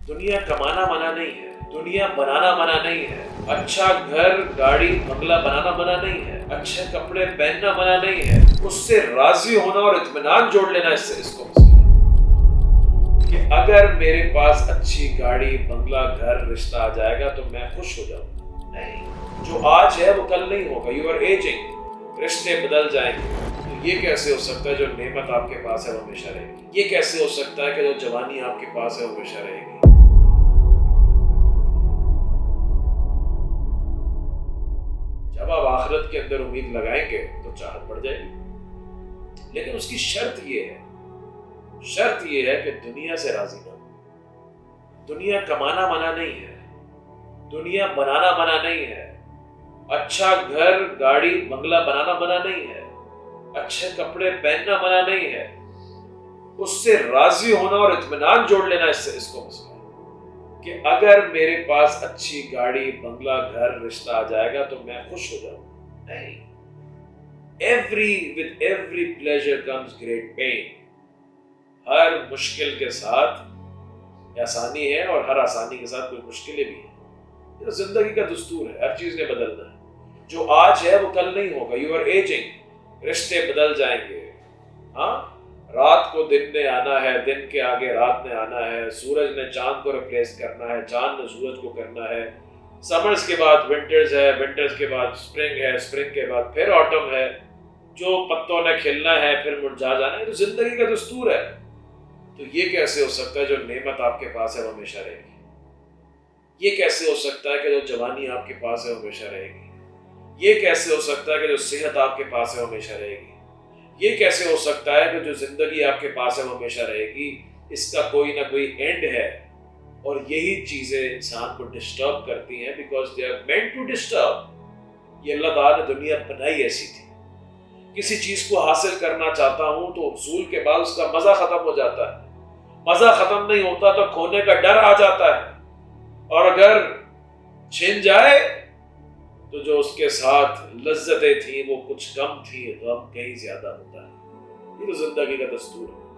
دنیا کمانا منع نہیں ہے، دنیا بنانا منع نہیں ہے، اچھا گھر گاڑی بنگلہ بنانا منع نہیں ہے، اچھے کپڑے پہننا منع نہیں ہے، اس سے راضی ہونا اور اطمینان جوڑ لینا اس کو مسئلہ ہے کہ اگر میرے پاس اچھی گاڑی بنگلہ گھر رشتہ آ جائے گا تو میں خوش ہو جاؤں گا. نہیں، جو آج ہے وہ کل نہیں ہوگا. یو آر ایجنگ، رشتے بدل جائیں گے. تو یہ کیسے ہو سکتا ہے جو نعمت آپ کے پاس ہے وہ ہمیشہ رہے گی؟ یہ کیسے ہو سکتا ہے کہ جو جوانی آپ کے پاس ہے وہ ہمیشہ رہے گی؟ جب آپ آخرت کے اندر امید لگائیں گے تو چاہت بڑھ جائے گی، لیکن اس کی شرط یہ ہے کہ دنیا سے راضی نہ ہو. دنیا کمانا منع نہیں ہے، دنیا بنانا منع نہیں ہے، اچھا گھر گاڑی بنگلہ بنانا منع نہیں ہے، اچھے کپڑے پہننا منع نہیں ہے، اس سے راضی ہونا اور اطمینان جوڑ لینا اس کو مسئلہ ہے کہ اگر میرے پاس اچھی گاڑی بنگلہ گھر رشتہ آ جائے گا تو میں خوش ہو جاؤں. نہیں، with every pleasure comes great pain. ہر مشکل کے ساتھ آسانی ہے اور ہر آسانی کے ساتھ کوئی مشکلیں بھی ہیں. یہ زندگی کا دستور ہے، ہر چیز نے بدلنا ہے. جو آج ہے وہ کل نہیں ہوگا. یو آر ایجنگ، رشتے بدل جائیں گے. ہاں، رات کو دن نے آنا ہے، دن کے آگے رات نے آنا ہے، سورج نے چاند کو ریپلیس کرنا ہے، چاند نے سورج کو کرنا ہے. سمرز کے بعد ونٹرز ہے، ونٹرز کے بعد سپرنگ ہے، سپرنگ کے بعد پھر آٹم ہے. جو پتوں نے کھلنا ہے پھر مرجھا جانا ہے. تو زندگی کا دستور ہے. تو یہ کیسے ہو سکتا ہے جو نعمت آپ کے پاس ہے وہ ہمیشہ رہے گی؟ یہ کیسے ہو سکتا ہے کہ جو جوانی آپ کے پاس ہے وہ ہمیشہ رہے گی؟ یہ کیسے ہو سکتا ہے کہ جو صحت آپ کے پاس ہے وہ ہمیشہ رہے گی؟ یہ کیسے ہو سکتا ہے کہ جو زندگی آپ کے پاس ہے وہ ہمیشہ رہے گی؟ اس کا کوئی نہ کوئی اینڈ ہے، اور یہی چیزیں انسان کو ڈسٹرب کرتی ہیں because they are meant to disturb. یہ اللہ تعالیٰ نے دنیا بنائی ایسی تھی. کسی چیز کو حاصل کرنا چاہتا ہوں تو حصول کے بعد اس کا مزہ ختم ہو جاتا ہے. مزہ ختم نہیں ہوتا تو کھونے کا ڈر آ جاتا ہے، اور اگر چھن جائے تو جو اس کے ساتھ لذتیں تھیں وہ کچھ کم تھیں، غم کہیں زیادہ ہوتا ہے. یہ تو زندگی کا دستور ہے.